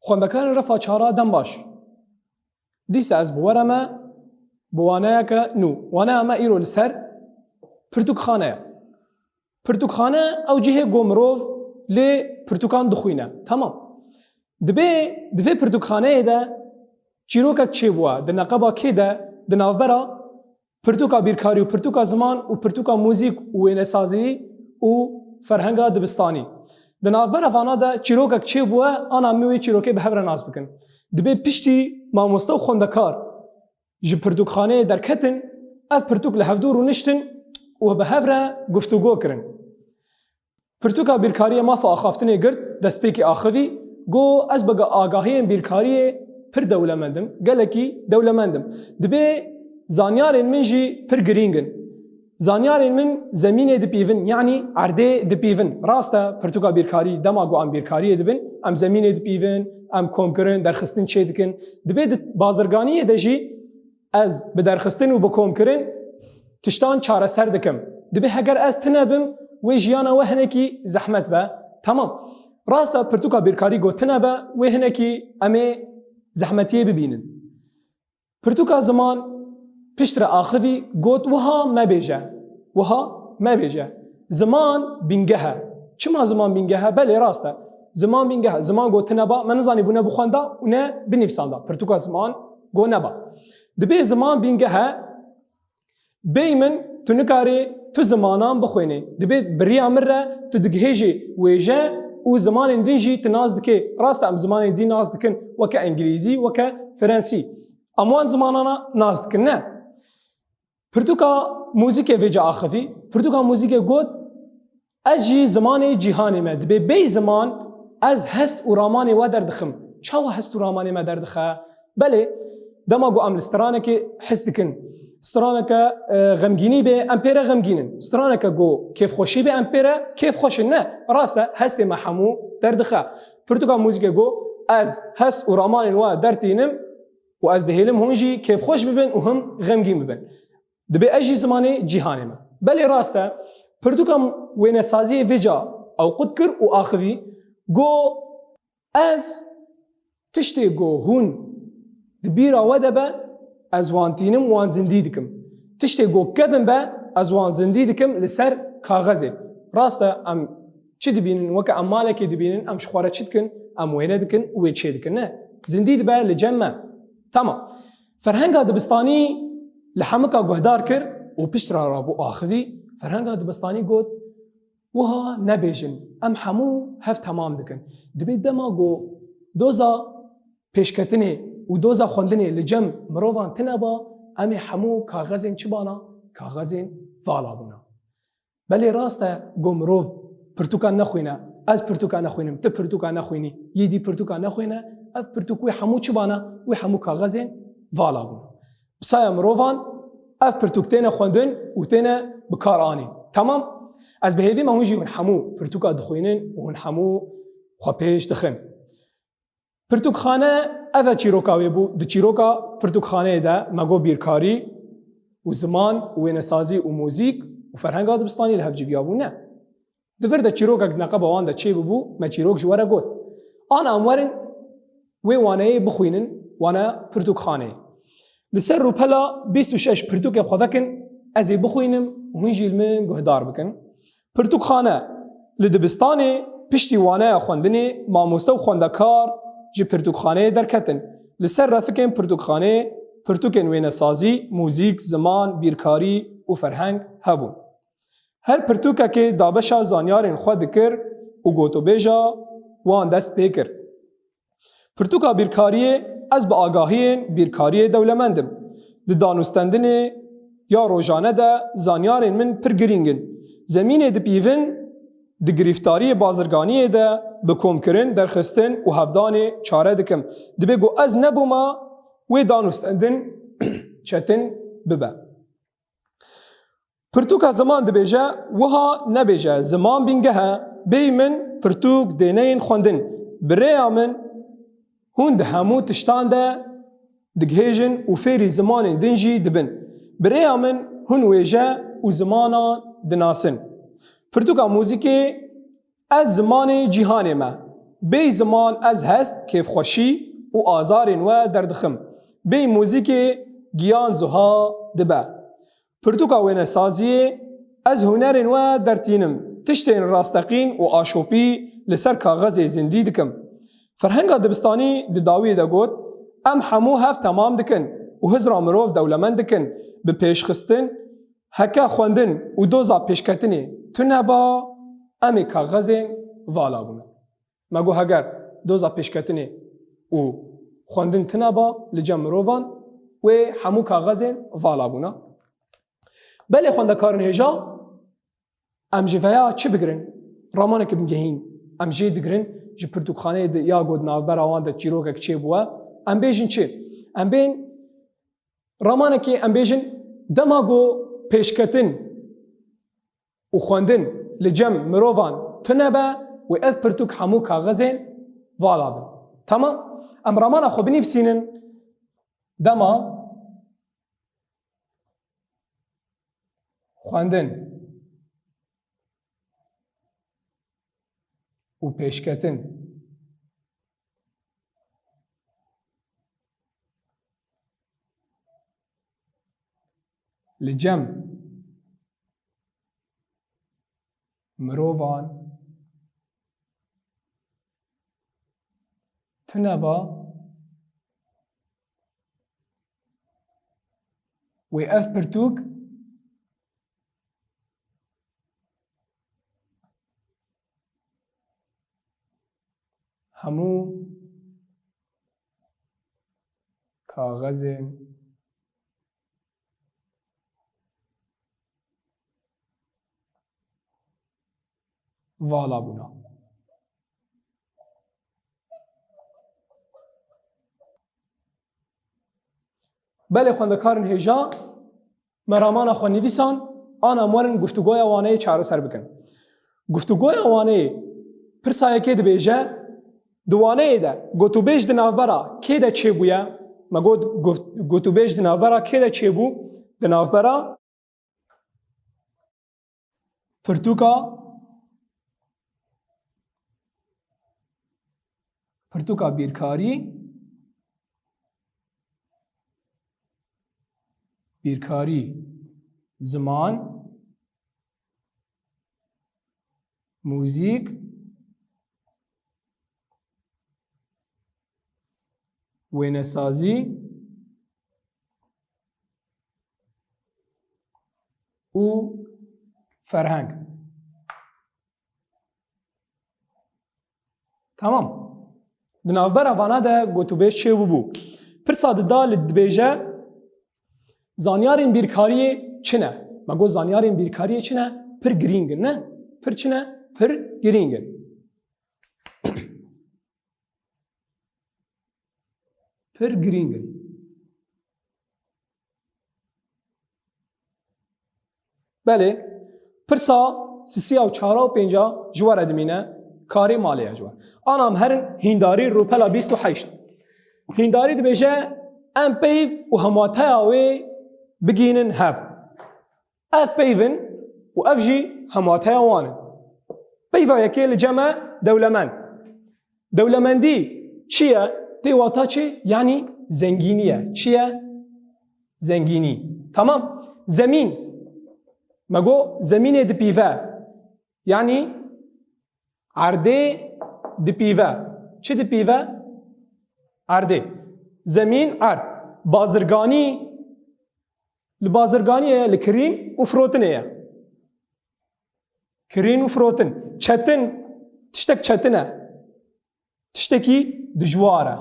خوندەکانی ڕەفا چارە دەم باش دیسە ئەس بوەرەمە بوانەیەکە نو وانە ئەمە ئیرۆ لەسەر پرتوکخانەیە پرتوکخانە ئەو جهێ گۆ مرۆڤ لێ پرتوکان دخوینە تەمام دەبێ پرتوکخانەیەدا چیرۆکێک چێ بووە دنەقەبا کێدە دناوبەرە پرتوکا بیرکاری و پرتوکا زمان و پرتوکا موزیک و وێنەسازی و فەرهەنگا دبستانی دناوبەرە فانادا چیرۆکێک چێ بووە ئانا میوێ چیرۆکەی بە هەورە ناز بکەن دەبێ پشتی مامۆستا و خوندەکار ji pirtûkxaneyê derketin ev pirtûk li hevdûr û niştin û bi hev re guftûgo kirin. Pirtûka bîrkariyê mafa axaftinê girt destpêkê axivî got ez bi agahiyên bîrkariyê pir dewlemendim gelekî dewlemendim. Dibe zanyarên min jî pir girîngin. Zanyarên min zemînê dipîvin yanî erdê dipîvin. Rast e pirtûka bîrkarî dema got em bîrkariyê dibin em zemînê dipîvin em komkirin derxistin çê dikin. Dibe bazirganiyê de jî ez bi derxistin û bi komkirin tiştan çareser dikim. Dibe heger ez tinebim wê jiyana we hinekî zehmet be. Tamam. Rast e pirtûka bîrkarî got tinebe wê hinekî em ê zehmetiyê bibînin. Pirtûka ziman piştre axivî got wiha mebêje. Wiha mebêje. Ziman bîngehe. Çima ziman bîngehe? Belê rast e. Ziman bîngehe. Ziman got tineba me nizanî bû ne bixwenda û ne binîvsanda. Pirtûka ziman got neba. Dibe ziman bîngehe bêy min tu nikarî tu zimanan bixwînî. Dibe biriya min re tu digihêjî wêje û zimanên din jî tu naz dikê. Rast em zimanên din naz dikin weke Engilîzî weke Frensî. Em wan zimanana naz dikin ne? Pirtûka mûzîkê vêce axivî, pirtûka mûzîkê got ez jî zimanê cîhanê me dibe bêy ziman ez hest û ramanê we derdixim. Çawa hest û ramanê me derdixe? Belê dema got em li stranekê hes dikin. Straneke xemgînî bê em pê re xemgînin. Straneke got kêfxweşî bê em pê re kêfxweşin ne? Rast e hestê me hemû derdixe. Pirtûka mûzîkê got ez hest û ramanên we dertînim û ez dihêlim hûn jî kêfxweş bibin û him xemgîn bibin. Dibe ez jî zimanê cîhanê me. Belê rast e pirtûka wênesaziyê vêca ew qut kir û axivî got ez tiştê got hûn di bîra we de be ez wan tînim wan zindî dikim. Tiştê got kevin be ez wan zindî dikim li ser kaxezê. Rast e em çi dibînin weke em malekê dibînin em ji xwe re çi dikin em wêne dikin û wê çê dikin ne? Zindî dibe li cem me. Tamam. Ferhenga dibistanî li hemika guhdar kir û piştra rabû axivî ferhenga dibistanî got wiha nebêjin em hemû hev temam dikin. Dibe dema got doza pêşketinê û doza xwendinê li cem mirovan tineba em ê hemû kaxezên çi bana? Kaxezên vala bûna. Belê rast e got mirov pirtûkan nexwîne ez pirtûka nexwînim tu pirtûka nexwînî yê dî pirtûka nexwîne ev pirtûk wê hemû çi bana? Wê hemû kaxezên vala bûna. Bisaya mirovan ev pirtûk têne xwendin û têne bikar anîn. Tamam? Ez bi hêvî me hûn jî hûn hemû pirtûka dixwînin û hûn hemû xwe pêş dixin. Pirtûkxane ev e çîroka wê bû. Di çîroka pirtûkxaneyê de me got bîrkarî û ziman û wênesazî û mûzîk û ferhenga dibistanî li hev civiya bû ne? Di vir de çîrokek neqeba wan de çê bibû me çîrok ji we re got. Ana em werin wê waneyê bixwînin wana pirtûkxaneyê. Li ser rûpela 26 pirtûkê xwe vekin ez ê bixwînim û hûn jî li min guhdar bikin. Pirtûkxane li dibistanê piştî waneya xwendinê mamoste û xwendekar ji pirtûkxaneyê derketin. Li ser refikên pirtûkxaneyê pirtûkên wênesazî, mûzîk, ziman, bîrkarî û ferheng hebûn. Her pirtûkekê dabeşa zanyarên xwe dikir û gotûbêja wan dest pê kir. Pirtûka bîrkariyê ez bi agahiyên bîrkariyê dewlemendim. Di danûstendinê ya rojane de zanyarên min pir girîngin. Zemînê dipîvin di girîftariyê bazirganiyê de bi komkirin, derxistin û hevdanê çare dikim. Dibe got ez nebûma wê danûstendin çetin bibe. Pirtûka ziman dibêje wiha nebêje ziman bîngehe bêy min pirtûk dêneyên xwendin. Bi rêya min hûn di hemû tiştan de digihêjin û fêrî zimanên din jî dibin. Bi rêya min hûn wêje û zimanan dinasin. Pirtûka mûzîkê ez zimanê cîhanê me بی زمان از هست کیف خوشی و آزارین و دردخم بی موزیک گیان زها دبه پرتوکا وینه سازی از هنرین و درتینم تشتین راستقین و آشوپی لسر کاغذ زندی دکم فرهنگا دبستانی داوی دا گوت ام همو هف تمام دکن و هزرا مروف دولمند دکن به پیشخستن هکا خوندن و دوزا پیشکتنی تو نبا امی کاغذ والا بونه مگو هگر دوزا پیشکتنی و خوندن تنبا لجم مروفان و همو کاغذ والا بونه بله خوندکارن هجا ام جویا چی بگرن رامانه که بگهین ام جی دگرن جی پرتوخانه یا گود ناوبر آوان دا چیروکک چی بوا ام بیجن چی ام بین رامانه که ام بیجن دماغو پیشکتن و خوندن لجم مروفان تنبا و اذ پرتوک همو کاغذین والا بن تمام ام رامانه خو بنفسینن دما خواندن و پیشکتن لجم مروفان تنبا و اف پرتوک همو کاغذ والا بونا بله خوندکارن هجا مرامان خو نویسان آنا مورن گفتگوی وانه چاره سر بکن گفتگوی وانه پرسایه که دبیجه دوانه ده گوتو بیج دنافبرا که ده چه بویا ما گوتو بیج دنافبرا که ده چه بو دنافبرا پرتوکا بیرکاری زمان موزیک وینسازی و فرهنگ تمام دنافبر اوانا ده گوتو بیش چه بو پرسا دا لدبیجه زانیارین بیرکاری چنه مگو زانیارین بیرکاری چنه پر گرینگن نه پر چنه پر گرینگن پر گرینگن بله پرسا سیسی و چهارا و پینجا جوار ادمینه کاری مالیه جوار آنام هرن هینداری روپلا 28 هینداری دبیجه ام پیف و هماته آوی بگینن هف اف پیفن و اف جی هماته آوانن پیفا یکی لجمع دولمندی چیه؟ تیواتا چی؟ یعنی زنگینیه چیه؟ زنگینی تمام زمین مگو زمین دی پیوه یعنی عرده دی پیوه چی دی پیوه؟ عرده زمین عرد بازرگانی لبازرگانیه لکرین و فروتنه کرین و فروتن چتن تشتک چتنه تشتکی دجواره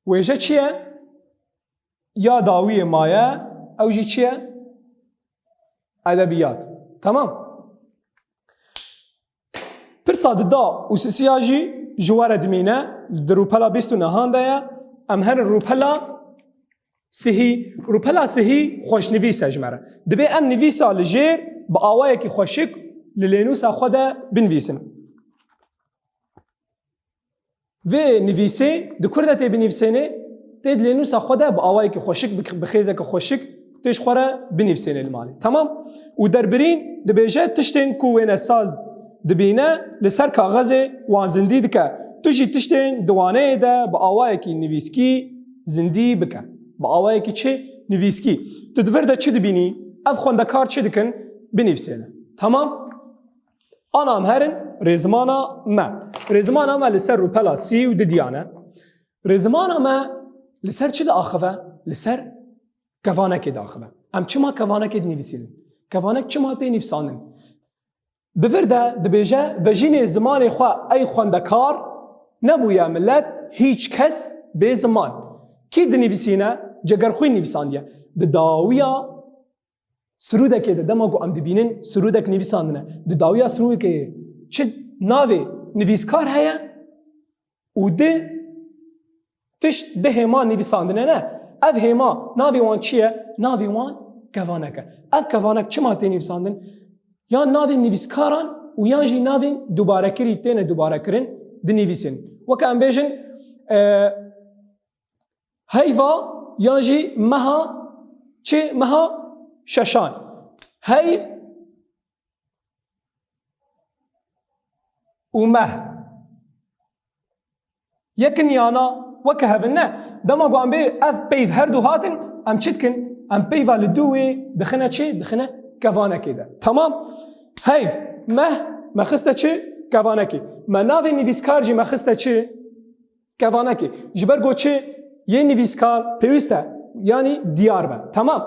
ویجه چیه؟ یا داوی مایه او جی چیه؟ ادبیات تمام پرسا دا و سیاجی جوار دمینه دروپلا بیستو نهان دایا ام هر روپلا سهی خوش نویسه جمره دبی ام نویسه لجیر با آوائه که خوشک للینوسا خوده بنویسن و نویسه دو کرده تی بنویسنه تید لینوسا خوده با آوائه که خوشک بخیزه که خوشک تیش خوره بنفسین المالی تمام و در برین دبیجه تشتین کو وینه ساز دبینه لسر کاغذ وان زندی دکه تو جی تشتین دوانه ده با آوائه کی نویسکی زندی بکه با آوائه کی چه نویسکی تو دور ده چه دبینی اف خوندکار چه دکن بنفسینه تمام آنا هم هرن رزمانا ما رزمانا ما لسر روپلا سی و دیانه رزمانا ما لسر چه ده آخوه لسر کوانک داخله ام چما کوانک نویسیدن کوانک چما تی نویساندن دور ده دبیجه وجین زمان خوا ای خوندکار نبویا ملت هیچ کس به زمان کی دنویسینه جگر خوی نویساندیه داویا سرودک ده دما گو ام دبینن سرودک نویساندنه داویا سرودک چه ناوی نویسکار هیا و ده تش ده هما نویساندنه نه اف هما ناوی وان چیه؟ ناوی وان کوانکه اف کوانک چما تی نویساندن؟ یا ناوی نویسکاران و یا جی ناوی دوباره کری تینه دوباره کرن دی نویسین وکه ام بیجن هیوا یا جی مها چه مها ششان هیف و مه یکن یانا وکه هفن نه دما گو ام بی اف پیف هر دو هاتن ام چتکن ام پیفا لدوی دخنه چه دخنه کوانکی ده تمام هیف مه خسته چه کوانکی ما ناوی نویسکار جی مخسته چه کوانکی جبر گو چه یه نویسکار پیوسته یعنی دیار به تمام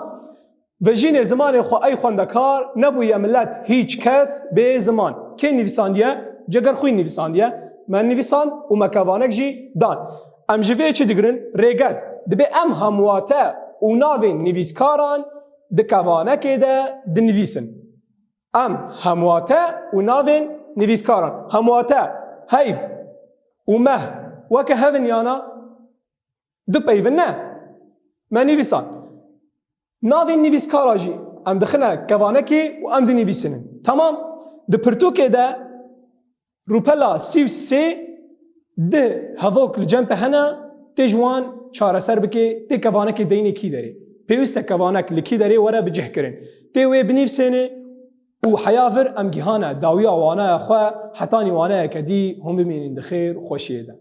و جین زمان خو ای خوندکار نبوی ملت هیچ کس به زمان که نویساندیه جگر خوی نویساندیه من نویسان و مکوانک جی دان ام جوی چی دیگرن ریگز دبی ام همواته و ناوی نویسکاران دکوانک ده دنویسن ام همواته و ناوی نویسکاران همواته هیف و مه وکه هفن یانا دو پیون نه من نویسان ناوی نویسکارا جی ام دخنه کوانکی و ام دنویسنن تمام ده پرتوکه ده روپلا 33 ده هفوک لجمت هنه تجوان چاره سر بکی تی کوانک دینی کی داری پیوسته کوانک لکی داری وره بجه کرن تی وی بنیفسینه و حیافر ام گیهانه داویا وانه خواه حتانی وانه کدی هم بمینین دخیر خوشیه ده